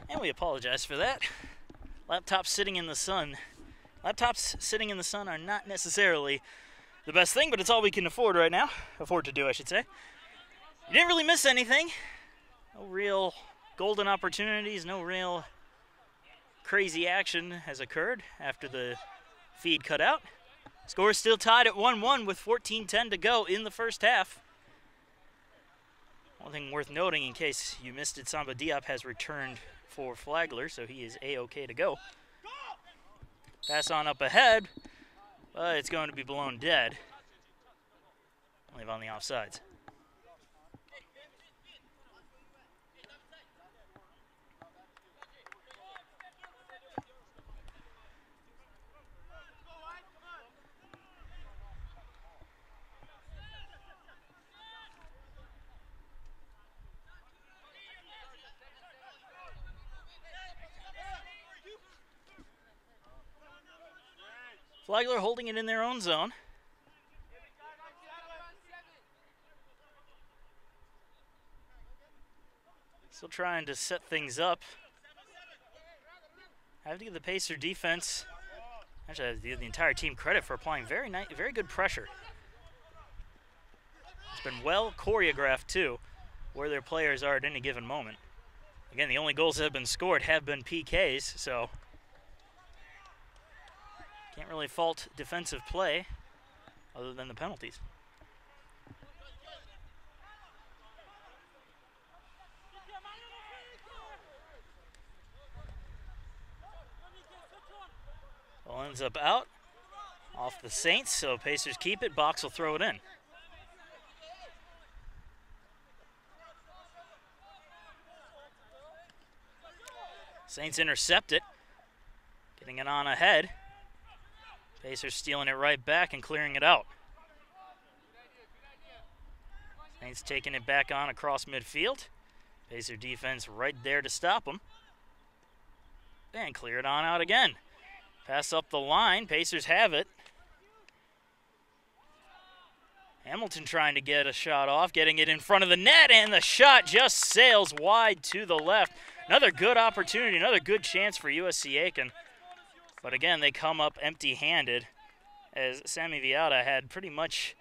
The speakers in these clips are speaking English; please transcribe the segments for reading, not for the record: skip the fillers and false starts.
And we apologize for that. Laptops sitting in the sun. Laptops sitting in the sun are not necessarily the best thing, but it's all we can afford right now. Afford to do, I should say. You didn't really miss anything. No real golden opportunities, no real crazy action has occurred after the feed cut out. Score is still tied at 1-1 with 14:10 to go in the first half. One thing worth noting in case you missed it, Samba Diop has returned for Flagler, so he is A-OK to go. Pass on up ahead, but it's going to be blown dead. Leave on the offsides. Flagler holding it in their own zone. Still trying to set things up. I have to give the Pacer defense, actually I have to give the entire team credit for applying very good pressure. It's been well choreographed too, where their players are at any given moment. Again, the only goals that have been scored have been PKs, so can't really fault defensive play other than the penalties. Ball ends up out off the Saints, so Pacers keep it. Box will throw it in. Saints intercept it, getting it on ahead. Pacers stealing it right back and clearing it out. Saints taking it back on across midfield. Pacer defense right there to stop them. And clear it on out again. Pass up the line. Pacers have it. Hamilton trying to get a shot off, getting it in front of the net, and the shot just sails wide to the left. Another good opportunity, another good chance for USC Aiken. But again, they come up empty-handed as Sammy Viata had pretty much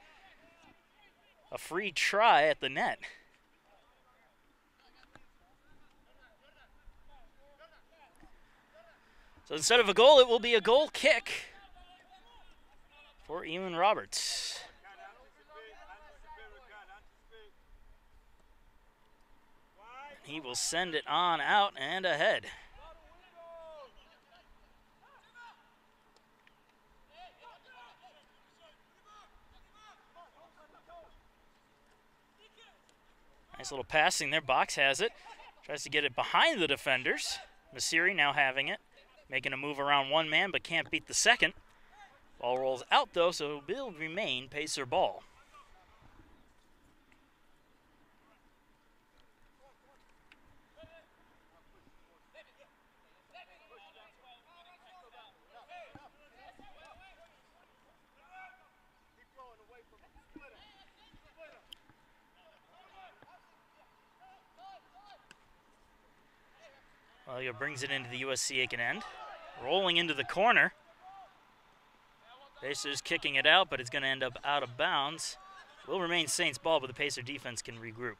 a free try at the net. So instead of a goal, it will be a goal kick for Eamon Roberts. He will send it on out and ahead. Nice little passing there. Box has it. Tries to get it behind the defenders. Masiri now having it. Making a move around one man, but can't beat the second. Ball rolls out, though, so it will remain Pacer ball. Flagler brings it into the USC Aiken end. Rolling into the corner. Pacers kicking it out, but it's going to end up out of bounds. Will remain Saints ball, but the Pacer defense can regroup.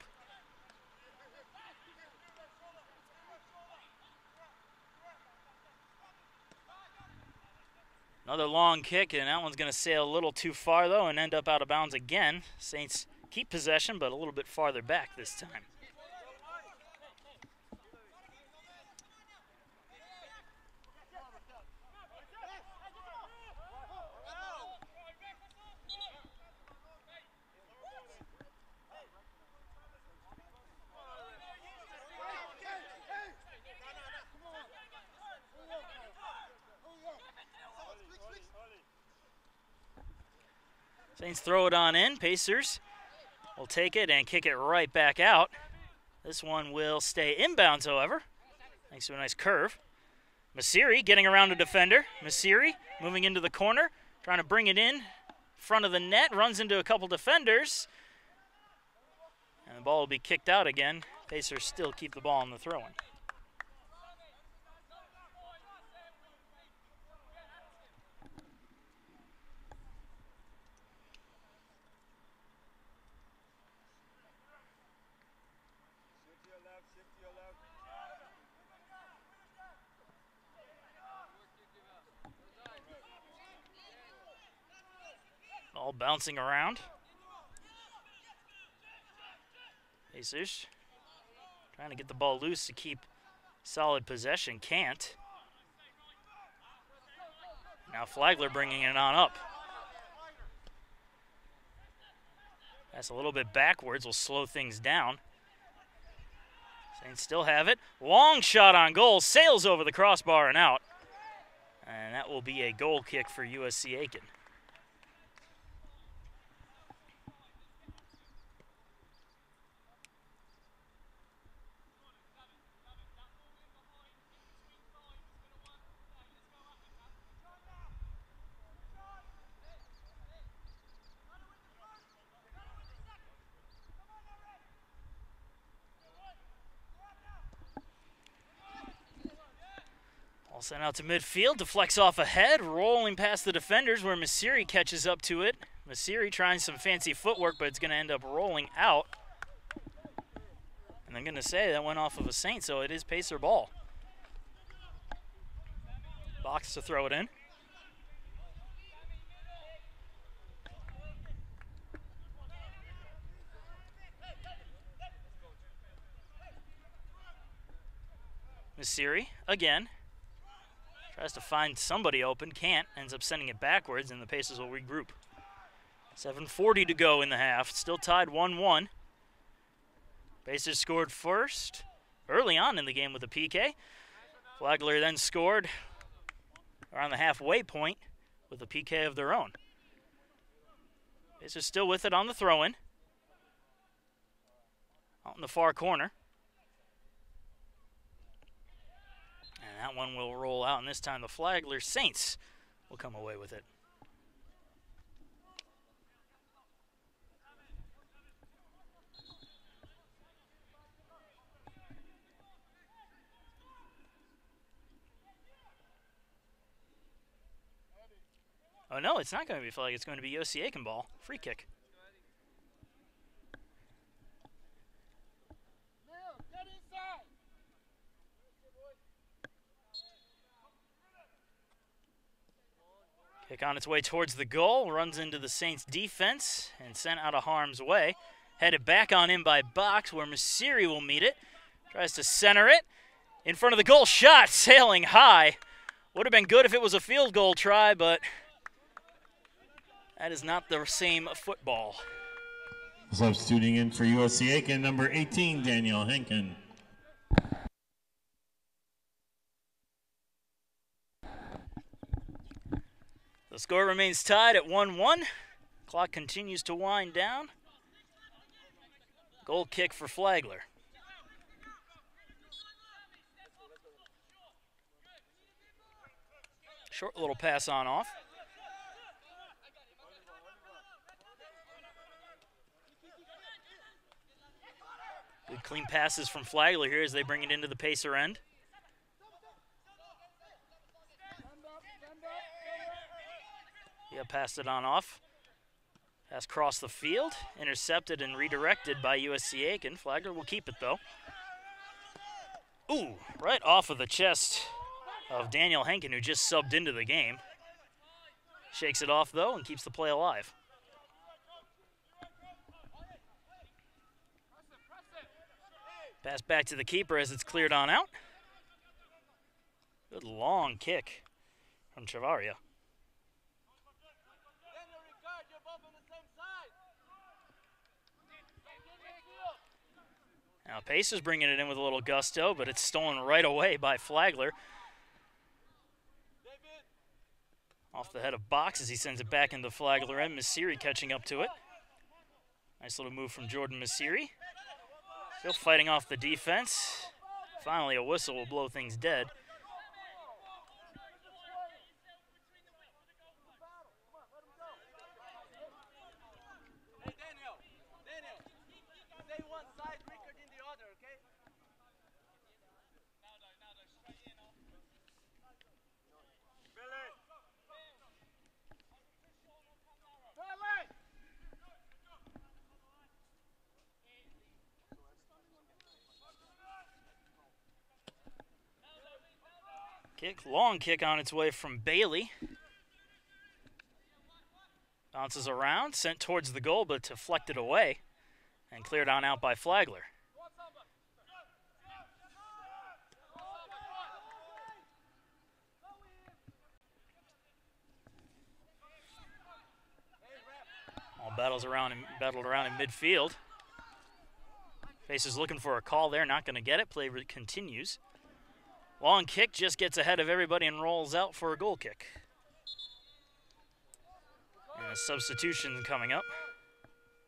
Another long kick, and that one's going to sail a little too far, though, and end up out of bounds again. Saints keep possession, but a little bit farther back this time. Saints throw it on in. Pacers will take it and kick it right back out. This one will stay inbounds, however, thanks to a nice curve. Masiri getting around a defender. Masiri moving into the corner, trying to bring it in front of the net, runs into a couple defenders. And the ball will be kicked out again. Pacers still keep the ball on the throw-in. Ball bouncing around. Pacers trying to get the ball loose to keep solid possession. Can't. Now Flagler bringing it on up. That's a little bit backwards. Will slow things down. Saints still have it. Long shot on goal. Sails over the crossbar and out. And that will be a goal kick for USC Aiken. All sent out to midfield, deflects off ahead, rolling past the defenders where Masiri catches up to it. Masiri trying some fancy footwork, but it's going to end up rolling out. And I'm going to say that went off of a Saint, so it is Pacer ball. Box to throw it in. Masiri again. Tries to find somebody open, can't, ends up sending it backwards, and the Pacers will regroup. 7:40 to go in the half, still tied 1-1. Pacers scored first early on in the game with a PK. Flagler then scored around the halfway point with a PK of their own. Pacers still with it on the throw-in. Out in the far corner. And that one will roll out, and this time the Flagler Saints will come away with it. Oh no, it's not going to be flag. It's going to be USC Aiken ball. Free kick. Kick on its way towards the goal, runs into the Saints defense and sent out of harm's way. Headed back on in by Box where Masiri will meet it. Tries to center it. In front of the goal, shot sailing high. Would have been good if it was a field goal try, but that is not the same football. Substituting in for USC Aiken, number 18, Daniel Henkin. The score remains tied at 1-1. Clock continues to wind down. Goal kick for Flagler. Short little pass on off. Good clean passes from Flagler here as they bring it into the Pacer end. Yeah, passed it on off. Pass crossed the field, intercepted and redirected by USC Aiken. Flagler will keep it though. Ooh, right off of the chest of Daniel Henkin, who just subbed into the game. Shakes it off though and keeps the play alive. Pass back to the keeper as it's cleared on out. Good long kick from Chavaria. Now Pacers bringing it in with a little gusto, but it's stolen right away by Flagler. Off the head of Box as he sends it back into Flagler end. Masiri catching up to it. Nice little move from Jordan Masiri. Still fighting off the defense. Finally a whistle will blow things dead. Long kick on its way from Bailey. Bounces around, sent towards the goal, but deflected away and cleared on out by Flagler. All battled around in midfield. Faces looking for a call there, not going to get it. Play continues. Long kick just gets ahead of everybody and rolls out for a goal kick. And a substitution coming up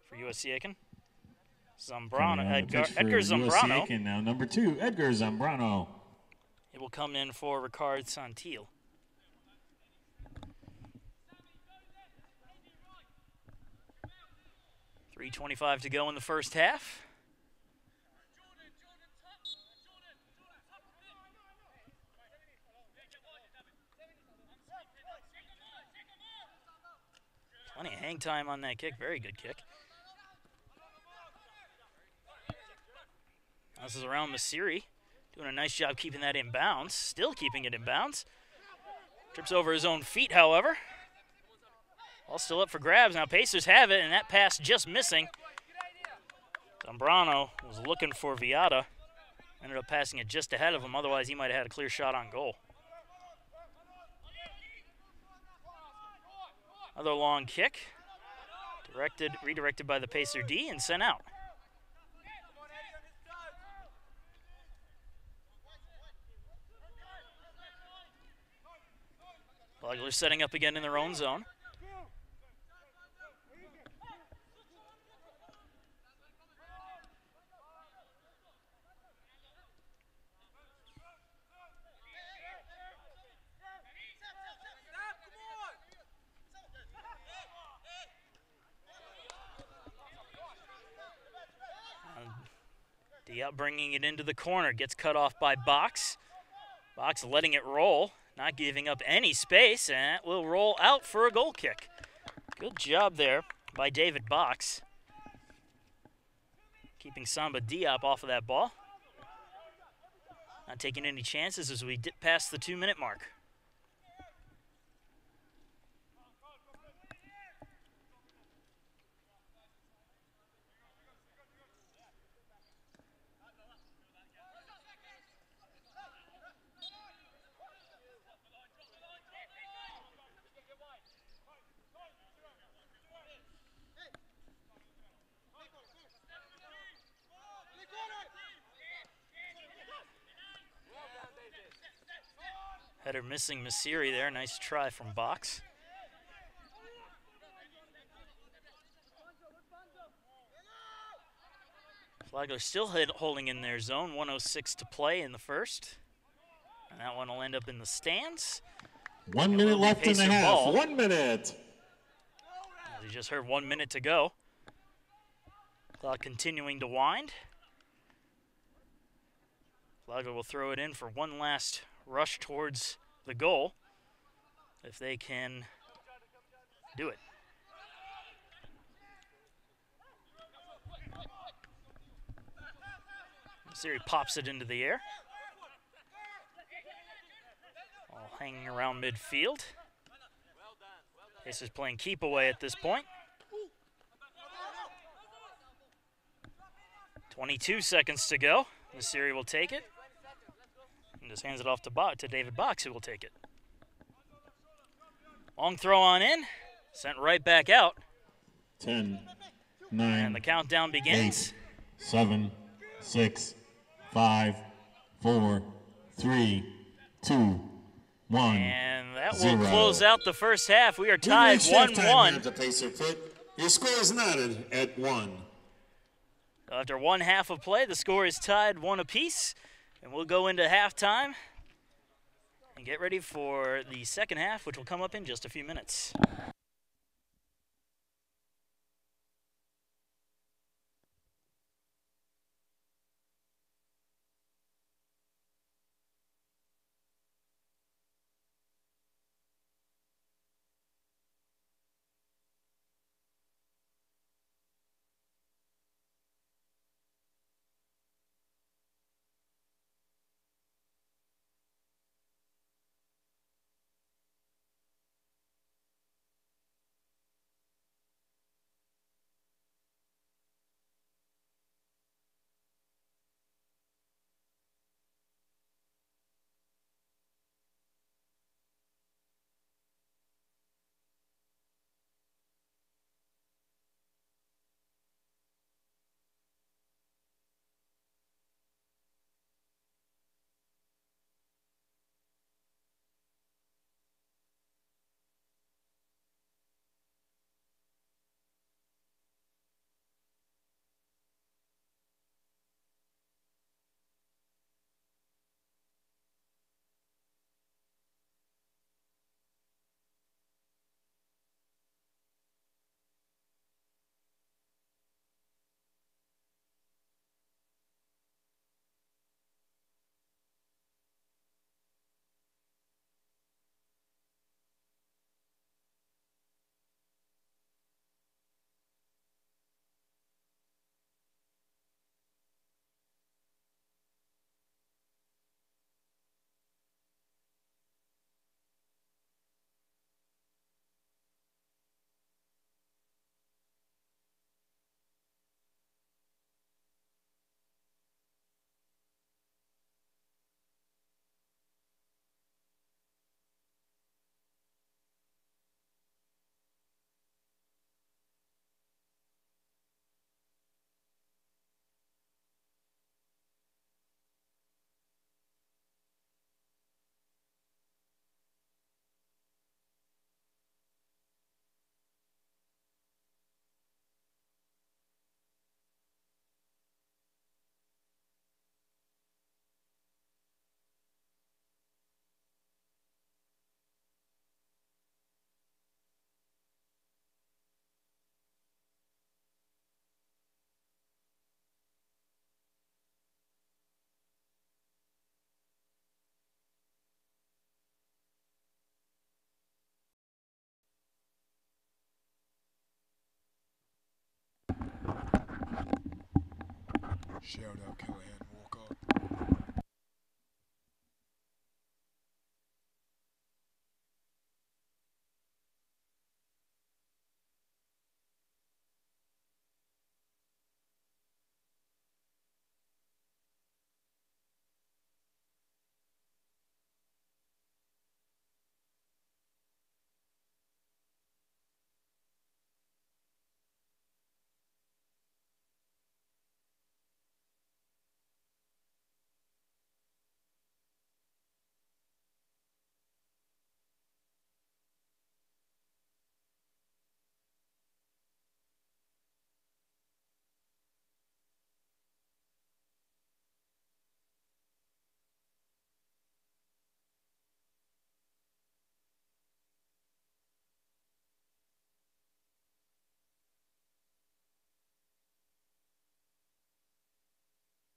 for USC Aiken. Edgar Zambrano. Aiken now, number 2, Edgar Zambrano. It will come in for Ricard Santil. .325 to go in the first half. Plenty of hang time on that kick. Very good kick. This is around Masiri. Doing a nice job keeping that in bounds. Still keeping it in bounds. Trips over his own feet, however. All still up for grabs. Now Pacers have it, and that pass just missing. Zambrano was looking for Viata. Ended up passing it just ahead of him. Otherwise, he might have had a clear shot on goal. Another long kick. Redirected by the Pacer D and sent out. Flagler setting up again in their own zone. Diop bringing it into the corner, gets cut off by Box. Box letting it roll, not giving up any space, and it will roll out for a goal kick. Good job there by David Box, keeping Samba Diop off of that ball. Not taking any chances as we dip past the 2-minute mark. Header missing Masiri there. Nice try from Box. Flagler still holding in their zone. 1:06 to play in the first. And that one will end up in the stands. 1 minute left in the half. Ball. 1 minute. As you just heard, 1 minute to go. Clock continuing to wind. Flagler will throw it in for one last rush towards the goal, if they can do it. Masiri pops it into the air. All hanging around midfield. Pacers playing keep away at this point. 22 seconds to go. Masiri will take it. And just hands it off to David Box, who will take it. Long throw on in. Sent right back out. 10, 9, and the countdown begins. 8, 7, 6, 5, 4, 3, 2, 1. And that will 0. close out the first half. We are tied 1-1. At the Pacer pit. Your score is knotted at 1. After one half of play, the score is tied 1 apiece. And we'll go into halftime and get ready for the second half, which will come up in just a few minutes. Shout out Callahan.